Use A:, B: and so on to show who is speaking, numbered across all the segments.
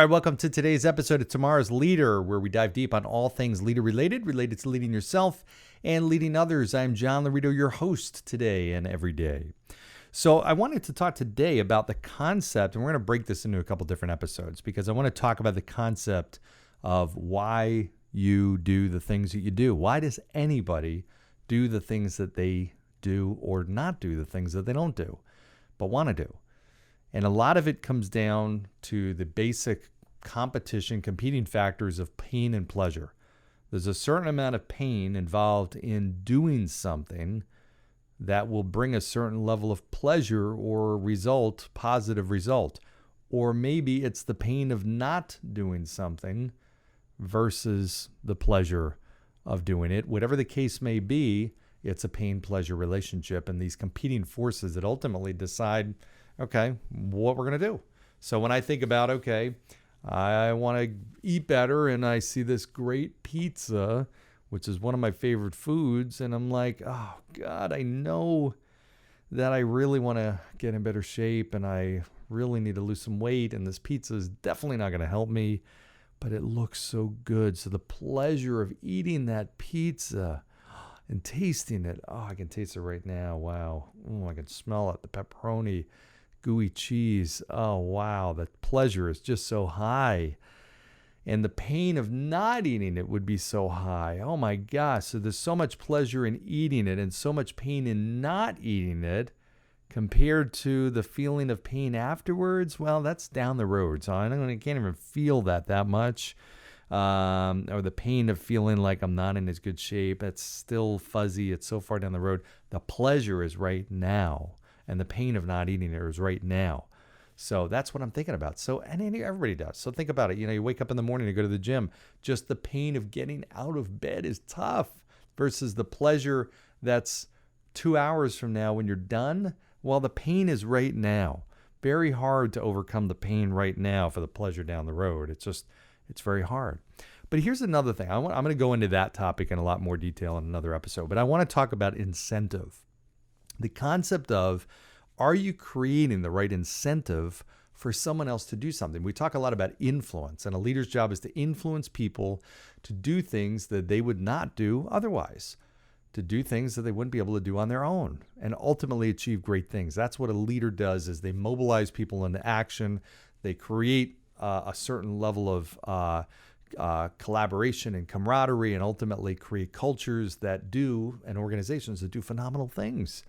A: right, welcome to today's episode of Tomorrow's Leader, where we dive deep on all things leader-related, related to leading yourself and leading others. I'm John Laurito, your host today and every day. So I wanted to talk today about the concept, and we're going to break this into a couple different episodes, because I want to talk about the concept of why you do the things that you do. Why does anybody do the things that they do or not do the things that they don't do, but want to do? And a lot of it comes down to the basic competing factors of pain and pleasure. There's a certain amount of pain involved in doing something that will bring a certain level of pleasure or result, positive result. Or maybe it's the pain of not doing something versus the pleasure of doing it. Whatever the case may be, it's a pain-pleasure relationship, and these competing forces that ultimately decide, okay, what we're going to do. So when I think about, okay, I want to eat better and I see this great pizza, which is one of my favorite foods, and I'm like, oh God, I know that I really want to get in better shape and I really need to lose some weight, and this pizza is definitely not going to help me, but it looks so good. So the pleasure of eating that pizza and tasting it, oh, I can taste it right now. Wow. Oh, I can smell it. The pepperoni, gooey cheese. Oh, wow. The pleasure is just so high. And the pain of not eating it would be so high. Oh my gosh. So there's so much pleasure in eating it and so much pain in not eating it compared to the feeling of pain afterwards. Well, that's down the road. So I can't even feel that much. Or the pain of feeling like I'm not in as good shape. That's still fuzzy. It's so far down the road. The pleasure is right now. And the pain of not eating it is right now. So that's what I'm thinking about. So, and everybody does. So think about it. You wake up in the morning to go to the gym. Just the pain of getting out of bed is tough versus the pleasure that's 2 hours from now when you're done. Well, the pain is right now. Very hard to overcome the pain right now for the pleasure down the road. It's very hard. But here's another thing. I'm going to go into that topic in a lot more detail in another episode. But I want to talk about incentive. The concept of, are you creating the right incentive for someone else to do something? We talk a lot about influence, and a leader's job is to influence people to do things that they would not do otherwise, to do things that they wouldn't be able to do on their own, and ultimately achieve great things. That's what a leader does, is they mobilize people into action. They create a certain level of collaboration and camaraderie, and ultimately create cultures that do, and organizations that do phenomenal things.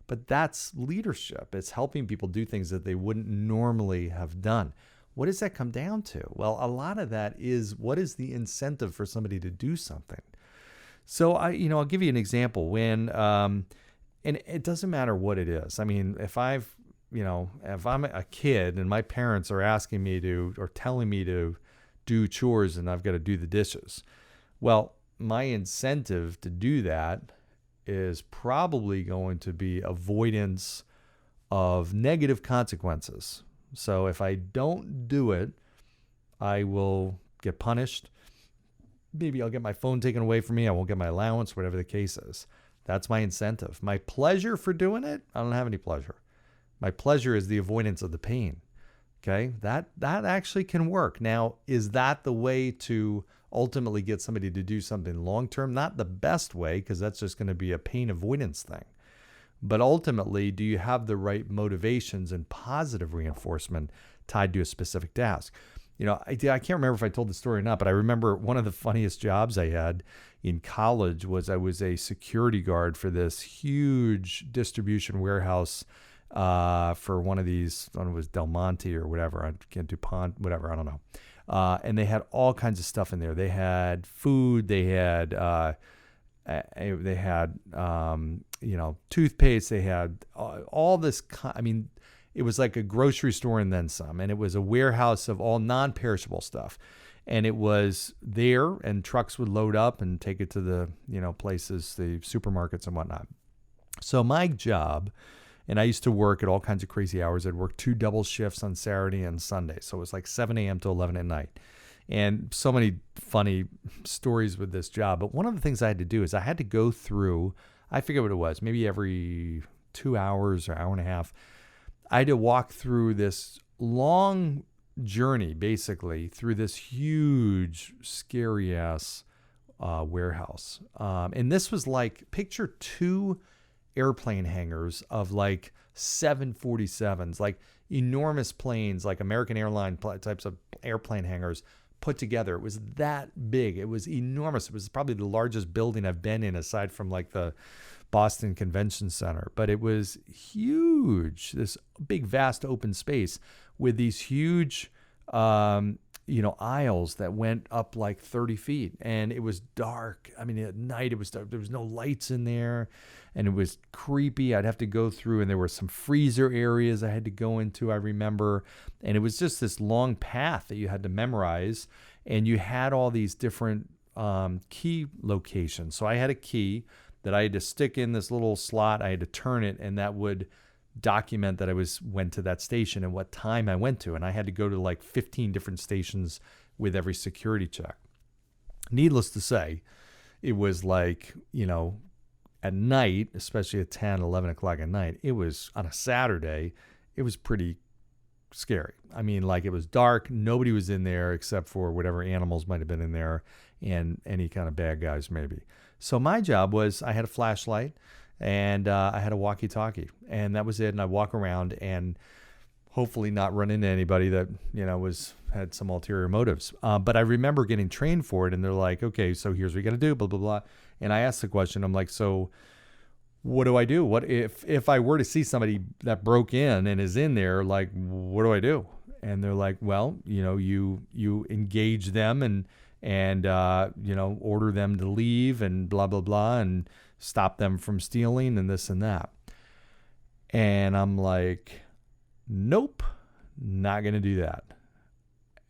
A: But that's leadership. It's helping people do things that they wouldn't normally have done. What does that come down to? Well, a lot of that is, what is the incentive for somebody to do something? So I'll give you an example. When and it doesn't matter what it is. I mean, if I'm a kid and my parents are asking me to, or telling me to do chores and I've got to do the dishes, well, my incentive to do that is probably going to be avoidance of negative consequences. So if I don't do it, I will get punished. Maybe I'll get my phone taken away from me. I won't get my allowance, whatever the case is. That's my incentive. My pleasure for doing it, I don't have any pleasure. My pleasure is the avoidance of the pain. Okay, that actually can work. Now, is that the way to ultimately get somebody to do something long-term? Not the best way, because that's just going to be a pain avoidance thing. But ultimately, do you have the right motivations and positive reinforcement tied to a specific task? I can't remember if I told the story or not, but I remember one of the funniest jobs I had in college was I was a security guard for this huge distribution warehouse for one of these, I don't know, it was Del Monte or whatever, DuPont, whatever, I don't know. And they had all kinds of stuff in there. They had food, they had toothpaste, they had all this. It was like a grocery store and then some, and it was a warehouse of all non-perishable stuff. And it was there, and trucks would load up and take it to the, places, the supermarkets and whatnot. So my job, and I used to work at all kinds of crazy hours. I'd work 2 double shifts on Saturday and Sunday. So it was like 7 a.m. to 11 at night. And so many funny stories with this job. But one of the things I had to do is I had to go through, I forget what it was, maybe every 2 hours or hour and a half, I had to walk through this long journey basically through this huge, scary ass warehouse. And this was like, picture 2 airplane hangars of like 747s, like enormous planes, like American airline types of airplane hangars put together. It was that big. It was enormous. It was probably the largest building I've been in aside from like the Boston Convention Center, but it was huge, this big, vast open space with these huge, aisles that went up like 30 feet, and it was dark. I mean, at night it was dark. There was no lights in there, and it was creepy. I'd have to go through, and there were some freezer areas I had to go into, I remember, and it was just this long path that you had to memorize, and you had all these different key locations. So I had a key that I had to stick in this little slot. I had to turn it, and that would document that I went to that station and what time I went to. And I had to go to like 15 different stations with every security check. Needless to say, it was like, at night, especially at 10, 11 o'clock at night, it was on a Saturday, it was pretty scary. I mean, like, it was dark. Nobody was in there except for whatever animals might have been in there and any kind of bad guys maybe. So my job was, I had a flashlight and I had a walkie-talkie, and that was it. And I walk around and hopefully not run into anybody that, had some ulterior motives. But I remember getting trained for it, and they're like, okay, so here's what you got to do, blah, blah, blah. And I asked the question, I'm like, so what do I do? What if I were to see somebody that broke in and is in there, like, what do I do? And they're like, well, you engage them and order them to leave and blah, blah, blah, and stop them from stealing and this and that. And I'm like, nope, not going to do that.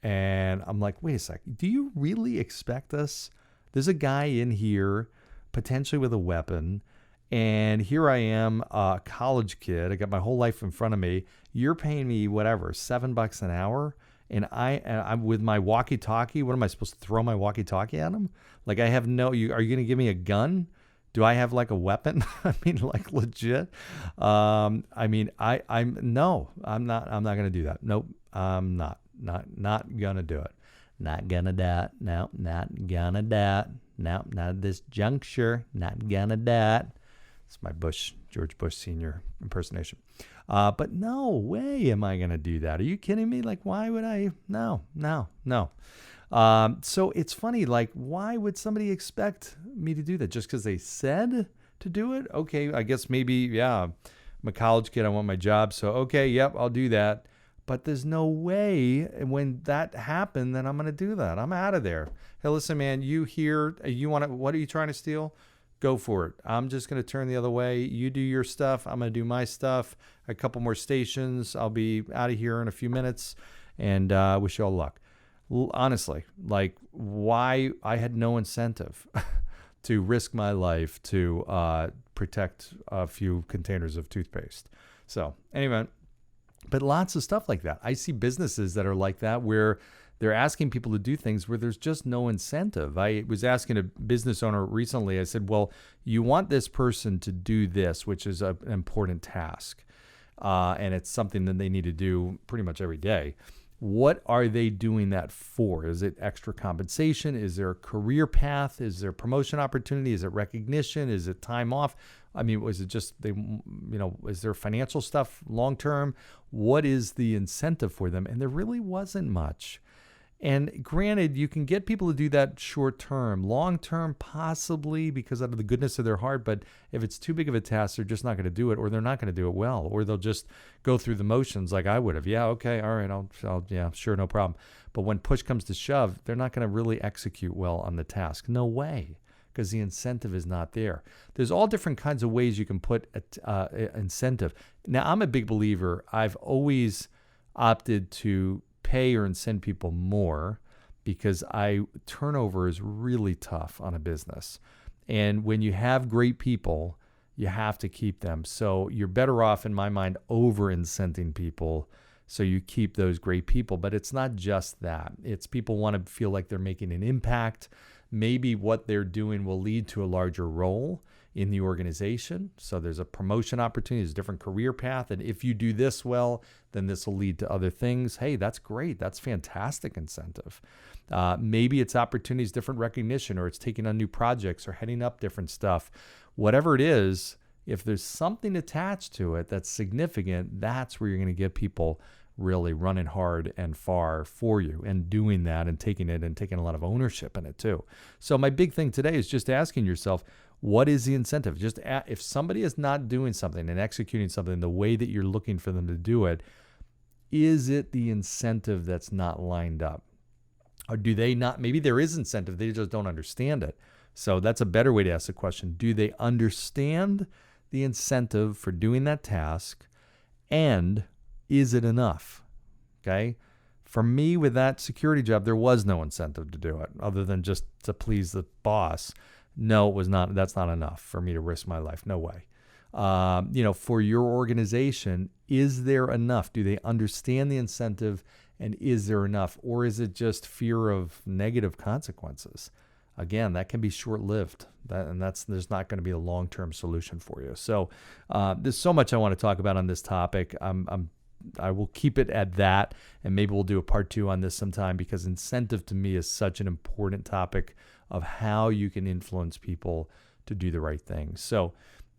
A: And I'm like, wait a sec. Do you really expect us? There's a guy in here potentially with a weapon. And here I am, a college kid. I got my whole life in front of me. You're paying me whatever, $7 an hour. And I'm with my walkie-talkie. What am I supposed to throw my walkie-talkie at him? Like, I have are you going to give me a gun? Do I have like a weapon? I mean, like, legit. I'm not going to do that. Nope. I'm not going to do it. Not going to that. No, not going to that. No, not at this juncture. Not going to that. It's my George Bush Sr. impersonation. But no way am I going to do that. Are you kidding me? Like, why would I? No. So it's funny, like, why would somebody expect me to do that? Just because they said to do it? Okay, I guess maybe, yeah, I'm a college kid. I want my job. So, okay, yep, I'll do that. But there's no way when that happened, then I'm going to do that. I'm out of there. Hey, listen, man, what are you trying to steal? Go for it. I'm just going to turn the other way. You do your stuff. I'm going to do my stuff. A couple more stations. I'll be out of here in a few minutes, and wish you all luck. Honestly, like, why? I had no incentive to risk my life to protect a few containers of toothpaste. So anyway, but lots of stuff like that. I see businesses that are like that where they're asking people to do things where there's just no incentive. I was asking a business owner recently, I said, well, you want this person to do this, which is an important task. And it's something that they need to do pretty much every day. What are they doing that for? Is it extra compensation? Is there a career path? Is there promotion opportunity? Is it recognition? Is it time off? I mean, was it just is there financial stuff long-term? What is the incentive for them? And there really wasn't much. And granted, you can get people to do that short-term. Long-term, possibly, because out of the goodness of their heart. But if it's too big of a task, they're just not going to do it, or they're not going to do it well, or they'll just go through the motions like I would have. Yeah, okay, all right, I'll yeah, sure, no problem. But when push comes to shove, they're not going to really execute well on the task. No way, because the incentive is not there. There's all different kinds of ways you can put incentive. Now, I'm a big believer. I've always opted to pay or incent people more because turnover is really tough on a business. And when you have great people, you have to keep them. So you're better off, in my mind, over incenting people so you keep those great people. But it's not just that. It's people want to feel like they're making an impact. Maybe what they're doing will lead to a larger role in the organization. So there's a promotion opportunity, there's a different career path. And if you do this well, then this will lead to other things. Hey, that's great. That's fantastic incentive. Maybe it's opportunities, different recognition, or it's taking on new projects or heading up different stuff. Whatever it is, if there's something attached to it that's significant, that's where you're going to get people really running hard and far for you and doing that and taking it and taking a lot of ownership in it too. So my big thing today is just asking yourself, what is the incentive? Just if somebody is not doing something and executing something the way that you're looking for them to do it, is it the incentive that's not lined up? Or do they not? Maybe there is incentive, they just don't understand it. So that's a better way to ask the question. Do they understand the incentive for doing that task, and is it enough? Okay. For me, with that security job, there was no incentive to do it other than just to please the boss. No, it was not. That's not enough for me to risk my life. No way. For your organization, is there enough? Do they understand the incentive, and is there enough? Or is it just fear of negative consequences? Again, that can be short-lived, there's not going to be a long-term solution for you. So there's so much I want to talk about on this topic. I will keep it at that, and maybe we'll do a part 2 on this sometime, because incentive to me is such an important topic of how you can influence people to do the right thing. So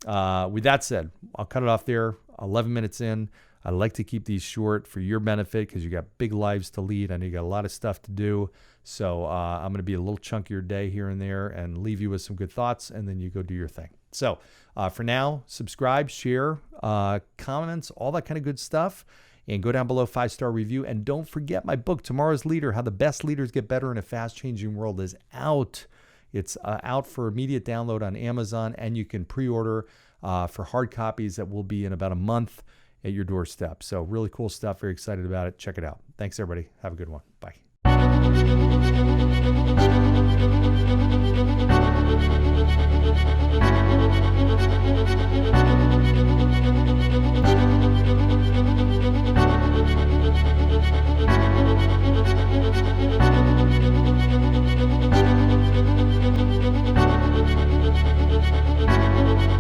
A: with that said, I'll cut it off there. 11 minutes in. I like to keep these short for your benefit because you got big lives to lead. I know you got a lot of stuff to do. So I'm going to be a little chunkier day here and there and leave you with some good thoughts, and then you go do your thing. So for now, subscribe, share, comments, all that kind of good stuff. And go down below, 5-star review. And don't forget my book, Tomorrow's Leader, How the Best Leaders Get Better in a Fast-Changing World, is out. It's out for immediate download on Amazon, and you can pre-order for hard copies that will be in about a month at your doorstep. So really cool stuff. Very excited about it. Check it out. Thanks, everybody. Have a good one. Bye.